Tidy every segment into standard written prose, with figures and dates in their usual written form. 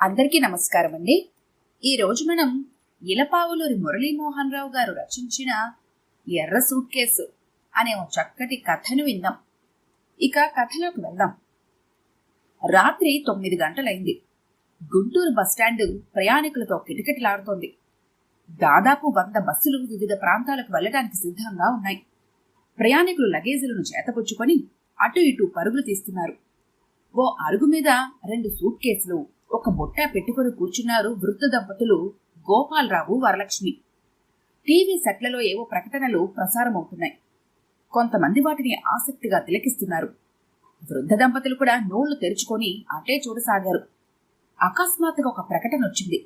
అందరికీ నమస్కారం అండి. ఈరోజు మనం ఇలపావులూరి మురళీమోహన్ రావు గారు రచించిన ఎర్ర సూట్ కేసు అనే ఒక చక్కటి కథను విందాం. ఇక కథలోకి వెళ్దాం. రాత్రి 9 గంటలైంది. గుంటూరు బస్టాండ్ ప్రయాణికులతో కిటకిటలాడుతోంది. దాదాపు 100 బస్సులు వివిధ ప్రాంతాలకు వెళ్లడానికి సిద్ధంగా ఉన్నాయి. ప్రయాణికులు లగేజీలను చేతపుచ్చుకొని అటు ఇటు పరుగులు తీస్తున్నారు. ఓ అరుగు మీద 2 సూట్ కేసులు, ఒక బొట్ట పెట్టుకుని కూర్చున్నారు వృద్ధ దంపతులు గోపాలరావు, వరలక్ష్మి. టీవీ సెట్లలో ఏవో ప్రకటనలు ప్రసారమవుతున్నాయి. కొంతమంది వాటిని ఆసక్తిగా తిలకిస్తున్నారు. వృద్ధ దంపతులు కూడా నోళ్లు తెరుచుకొని అటే చూడసాగారు. అకస్మాత్తుగా ఒక ప్రకటన వచ్చింది.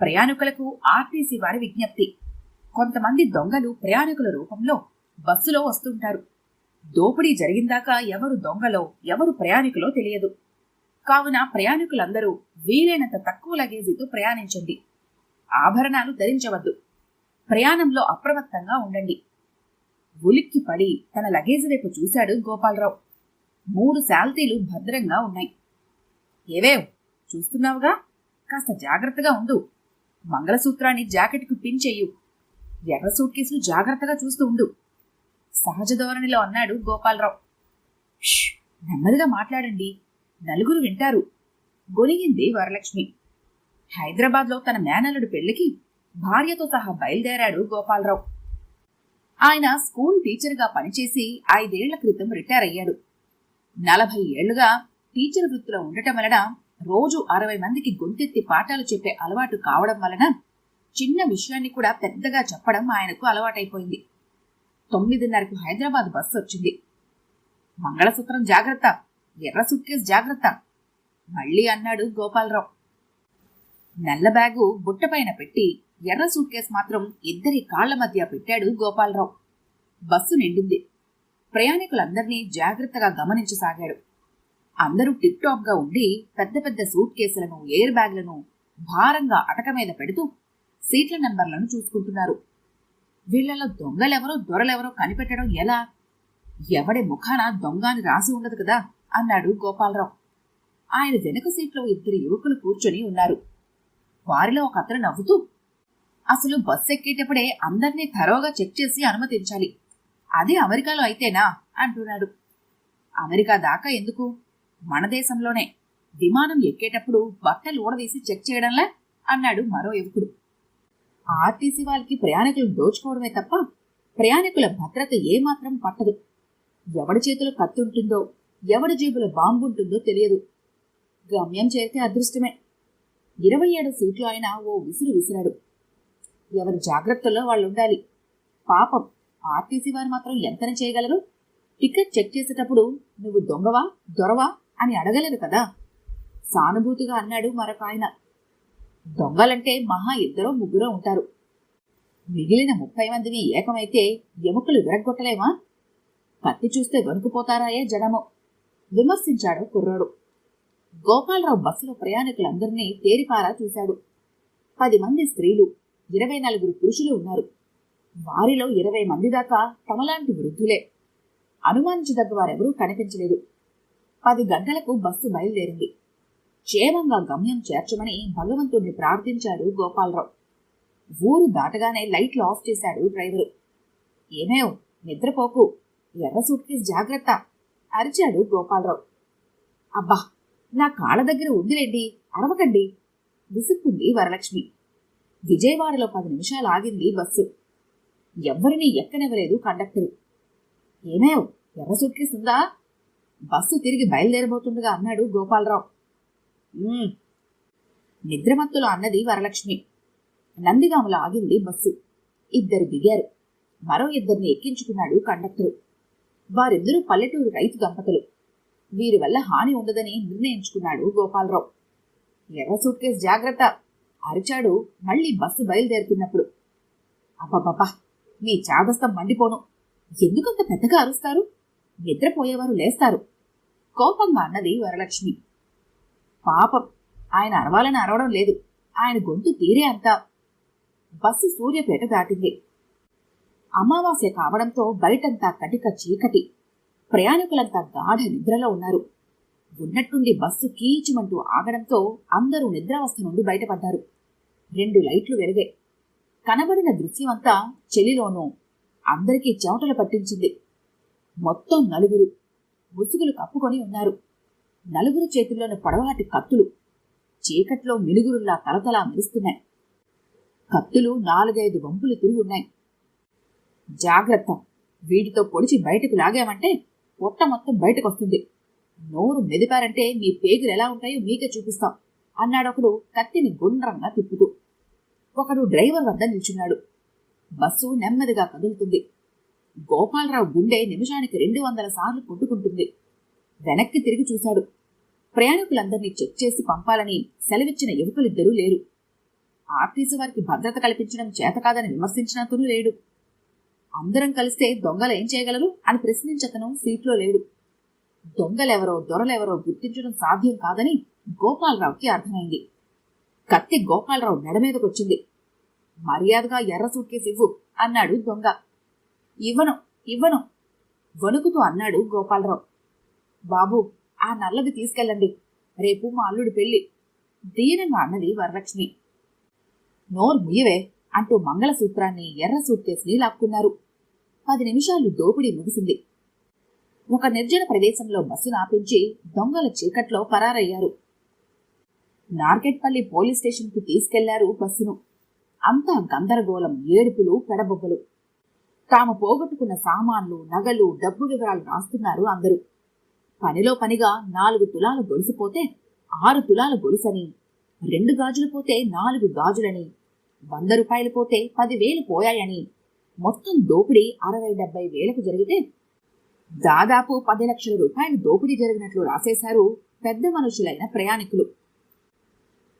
ప్రయాణికులకు ఆర్టీసీ వారి విజ్ఞప్తి. కొంతమంది దొంగలు ప్రయాణికుల రూపంలో బస్సులో వస్తుంటారు. దోపిడీ జరిగిందాకా ఎవరు దొంగలో ఎవరు ప్రయాణికులో తెలియదు. కావున ప్రయాణికులందరూ వీలైనంత తక్కువ లగేజీతో ప్రయాణించండి. ఆభరణాలు ధరించవద్దు. ప్రయాణంలో అప్రమత్తంగా ఉండండి. ఉలిక్కి పడి తన లగేజీ వైపు చూశాడు గోపాలరావు. 3 శాల్తీలు భద్రంగా ఉన్నాయి. ఏవేవ్ చూస్తున్నావుగా, కాస్త జాగ్రత్తగా ఉండు. మంగళసూత్రాన్ని జాకెట్కు పిన్ చెయ్యు. ఎర్ర సూట్ కేసులు జాగ్రత్తగా చూస్తూ ఉండు, సహజ ధోరణిలో అన్నాడు గోపాలరావు. నెమ్మదిగా మాట్లాడండి, నలుగురు వింటారు, గొనిగింది వరలక్ష్మి. హైదరాబాద్లో తన మేనల్లుడి పెళ్లికి భార్యతో సహా బయలుదేరాడు గోపాలరావు. ఆయన స్కూల్ టీచర్గా పనిచేసి 5 ఏళ్ల క్రితం రిటైర్ అయ్యాడు. 40 ఏళ్లుగా టీచర్ వృత్తిలో ఉండటం వలన రోజు 60 మందికి గొంతెత్తి పాఠాలు చెప్పే అలవాటు కావడం వలన చిన్న విషయాన్ని కూడా పెద్దగా చెప్పడం ఆయనకు అలవాటైపోయింది. 9:30కు హైదరాబాద్ బస్సు వచ్చింది. మంగళసూత్రం జాగ్రత్త, ఎర్ర సూట్ కేసు జాగ్రత్త, మళ్ళీ అన్నాడు గోపాలరావు. నల్ల బ్యాగు బుట్టపైన పెట్టి ఎర్ర సూట్ కేసు మాత్రం ఇద్దరి కాళ్ల మధ్య పెట్టాడు గోపాలరావు. బస్సు నిండింది. ప్రయాణికులందరినీ జాగ్రత్తగా గమనించసాగాడు. అందరూ టిప్ టాప్ గా ఉండి పెద్ద పెద్ద సూట్ కేసులను, ఎయిర్ బ్యాగ్లను భారంగా అటక మీద పెడుతూ సీట్ల నంబర్లను చూసుకుంటున్నారు. వీళ్లలో దొంగలెవరో దొరలెవరో కనిపెట్టడం ఎలా? ఎవడి ముఖాన దొంగ అని రాసి ఉండదు కదా అన్నాడు గోపాలరావు. ఆయన వెనుక సీట్లో 2 యువకులు కూర్చొని ఉన్నారు. వారిలో ఒక అతను నవ్వుతూ, అసలు బస్సు ఎక్కేటప్పుడే అందరినీ థరోగా చెక్ చేసి అనుమతించాలి. అదే అమెరికాలో అయితేనా అంటున్నాడు. అమెరికా దాకా ఎందుకు, మన దేశంలోనే విమానం ఎక్కేటప్పుడు బట్టలు ఊడదీసి చెక్ చేయడంలా అన్నాడు మరో యువకుడు. ఆర్టీసీ వాళ్ళకి ప్రయాణికులను దోచుకోవడమే తప్ప ప్రయాణికుల భద్రత ఏమాత్రం పట్టదు. ఎవడి చేతిలో కత్తుంటుందో, ఎవడి జేబులో బాంబు ఉంటుందో తెలియదు. గమ్యం చేరితే అదృష్టమే. 27 సీట్లు ఆయన ఓ విసురు విసిరాడు. ఎవరి జాగ్రత్తల్లో వాళ్ళు ఉండాలి. పాపం ఆర్టీసీ వారు మాత్రం ఎంతని చేయగలరు? టికెట్ చెక్ చేసేటప్పుడు నువ్వు దొంగవా దొరవా అని అడగలేరు కదా, సానుభూతిగా అన్నాడు మరొక ఆయన. దొంగలంటే మహా 2-3 ఉంటారు. మిగిలిన 30 మందిని ఏకమైతే ఎముకలు విరగ్గొట్టలేమా? కత్తి చూస్తే వణుకుపోతారాయే జనము, విమర్శించాడు కుర్రాడు. గోపాలరావు బస్సులో ప్రయాణికులందరినీ తేరిపారా చూశాడు. 10 మంది స్త్రీలు, 24 పురుషులు ఉన్నారు. వారిలో 20 మంది దాకా తమలాంటి వృద్ధులే. అనుమానించదగ్గ వారెవరూ కనిపించలేదు. 10 గంటలకు బస్సు బయలుదేరింది. క్షేమంగా గమ్యం చేర్చమని భగవంతుణ్ణి ప్రార్థించాడు గోపాలరావు. ఊరు దాటగానే లైట్లు ఆఫ్ చేశాడు డ్రైవరు. ఏమేవ్ నిద్రపోకు, ఎర్ర సూట్ కేసు జాగ్రత్త అరిచాడు గోపాలరావు. అబ్బా, నా కాళ్ళ దగ్గర ఉందిలేండి, అరవకండి విసుక్కుంది వరలక్ష్మి. విజయవాడలో 10 నిమిషాలు ఆగింది బస్సు. ఎవ్వరినీ ఎక్కనివ్వలేదు కండక్టరు. ఏమేవ్ ఎర్ర సూట్ కేసు ఉందా? బస్సు తిరిగి బయలుదేరబోతుండగా అన్నాడు గోపాలరావు. నిద్రమత్తులో అన్నది వరలక్ష్మి. నందిగామలో ఆగింది బస్సు. 2 దిగారు. మరో 2 ఎక్కించుకున్నాడు కండక్టరు. వారిద్దరూ పల్లెటూరు రైతు దంపతులు. వీరి వల్ల హాని ఉండదని నిర్ణయించుకున్నాడు గోపాలరావు. ఎర్ర సూట్ కేసు జాగ్రత్త అరిచాడు మళ్లీ బస్సు బయలుదేరుతున్నప్పుడు. అబ్బబ్బబ్బా, మీ చాదస్తం మండిపోను, ఎందుకంత పెద్దగా అరుస్తారు? నిద్రపోయేవారు లేస్తారు కోపంగా అన్నది వరలక్ష్మి. పాపం, ఆయన అరవాలని అరవడం లేదు, ఆయన గొంతు తీరే అంతా. బస్సు సూర్యపేట దాటింది. అమావాస్య కావడంతో బయటంతా కటిక చీకటి. ప్రయాణికులంతా గాఢ నిద్రలో ఉన్నారు. ఉన్నట్టుండి బస్సు కీచుమంటూ ఆగడంతో అందరూ నిద్రావస్థ నుండి బయటపడ్డారు. 2 లైట్లు వెలిగాయి. కనబడిన దృశ్యమంతా చెలిలోనూ అందరికీ చెమటలు పట్టించింది. మొత్తం 4 ముసుగులు కప్పుకొని ఉన్నారు. 4 చేతుల్లోని పొడవాటి కత్తులు చీకట్లో మిలుగురుల్లా తలతలా మెరుస్తున్నాయి. కత్తులు 4-5 వంపులు తిరిగి ఉన్నాయి. జాగ్రత్త, వీటితో పొడిచి బయటకు లాగామంటే పొట్ట మొత్తం బయటకొస్తుంది. నోరు మెదిపారంటే మీ పేగులు ఎలా ఉంటాయో మీకే చూపిస్తాం అన్నాడొకడు కత్తిని గుండ్రంగా తిప్పుతూ. ఒకడు డ్రైవర్ వద్ద నిల్చున్నాడు. బస్సు నెమ్మదిగా కదులుతుంది. గోపాలరావు గుండె నిమిషానికి 200 సార్లు కొట్టుకుంటుంది. వెనక్కి తిరిగి చూశాడు. ప్రయాణికులందరినీ చెక్ చేసి పంపాలని సెలవిచ్చిన యువకులిద్దరూ లేరు. ఆర్టీసీ వారికి భద్రత కల్పించడం చేతకాదని విమర్శించినంతనూ లేడు. అందరం కలిస్తే దొంగలు ఏం చేయగలరు అని ప్రశ్నించతను సీట్లో లేడు. దొంగలెవరో దొరలెవరో గుర్తించడం సాధ్యం కాదని గోపాలరావుకి అర్థమైంది. కత్తి గోపాలరావు మెడ మీదకొచ్చింది. మర్యాదగా ఎర్ర సూట్ కేసు ఇవ్వు అన్నాడు దొంగ. ఇవ్వను ఇవ్వను వణుకుతూ అన్నాడు గోపాలరావు. బాబు, ఆ నల్లది తీసుకెళ్ళండి, రేపు మా అల్లుడి పెళ్లి దీనంగా అన్నది వరలక్ష్మి. నోరు ముయ్యవే అంటూ మంగళసూత్రాన్ని ఎర్ర సూట్ కేసుని లాక్కున్నారు. 10 నిమిషాలు దోపిడీ ముగిసింది. ఒక నిర్జన ప్రదేశంలో బస్సును ఆపించి దొంగల చీకట్లో పరారయ్యారు. నార్కెట్పల్లి పోలీస్ స్టేషన్కు తీసుకెళ్లారు బస్సును. అంతా గందరగోళం, ఏడుపులు, పెడబొబ్బలు. తాము పోగొట్టుకున్న సామాన్లు, నగలు, డబ్బు వివరాలు రాస్తున్నారు అందరూ. పనిలో పనిగా 4 తులాల గొలుసుపోతే 6 తులాల గొలుసని, 2 గాజులు పోతే 4 గాజులని, 100 రూపాయలు పోతే 10,000 పోయాయని, మొత్తం దోపిడీ 60-70 వేలకు జరిగితే దాదాపు 10 లక్షల రూపాయలు దోపిడీ జరిగినట్లు రాసేశారు పెద్ద మనుషులైన ప్రయాణికులు.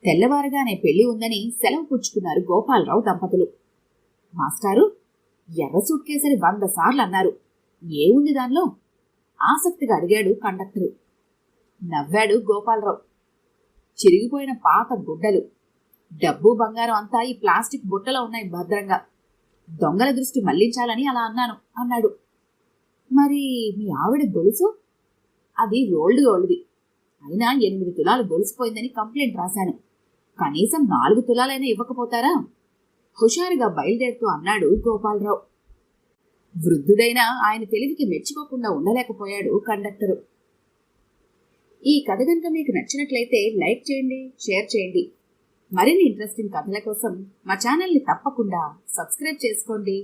తెల్లవారుగానే పెళ్లి ఉందని సెలవు పుచ్చుకున్నారు గోపాలరావు దంపతులు. మాస్టారు, ఎర్ర సూట్ కేసరి 100 సార్లు అన్నారు, ఏముంది దానిలో ఆసక్తిగా అడిగాడు కండక్టరు. నవ్వాడు గోపాలరావు. చిరిగిపోయిన పాత గుడ్డలు, డబ్బు బంగారం అంతా ఈ ప్లాస్టిక్ బుట్టలో ఉన్నాయి భద్రంగా. దొంగల దృష్టి మళ్లించాలని అలా అన్నాను అన్నాడు. మరి మీ ఆవిడ గొలుసు? అది రోల్డ్ గోల్డ్ది. అయినా 8 తులాలు గొలుసుపోయిందని కంప్లైంట్ రాశాను. కనీసం 4 తులాలైనా ఇవ్వకపోతారా? హుషారుగా బయలుదేరుతూ అన్నాడు గోపాలరావు. వృద్ధుడైనా ఆయన తెలివికి మెచ్చుకోకుండా ఉండలేకపోయాడు కండక్టరు. ఈ కథ గనుక మీకు నచ్చినట్లయితే లైక్ చేయండి, షేర్ చేయండి. మరిన్ని ఇంట్రెస్టింగ్ కథల కోసం మా ఛానల్ని తప్పకుండా సబ్స్క్రైబ్ చేసుకోండి.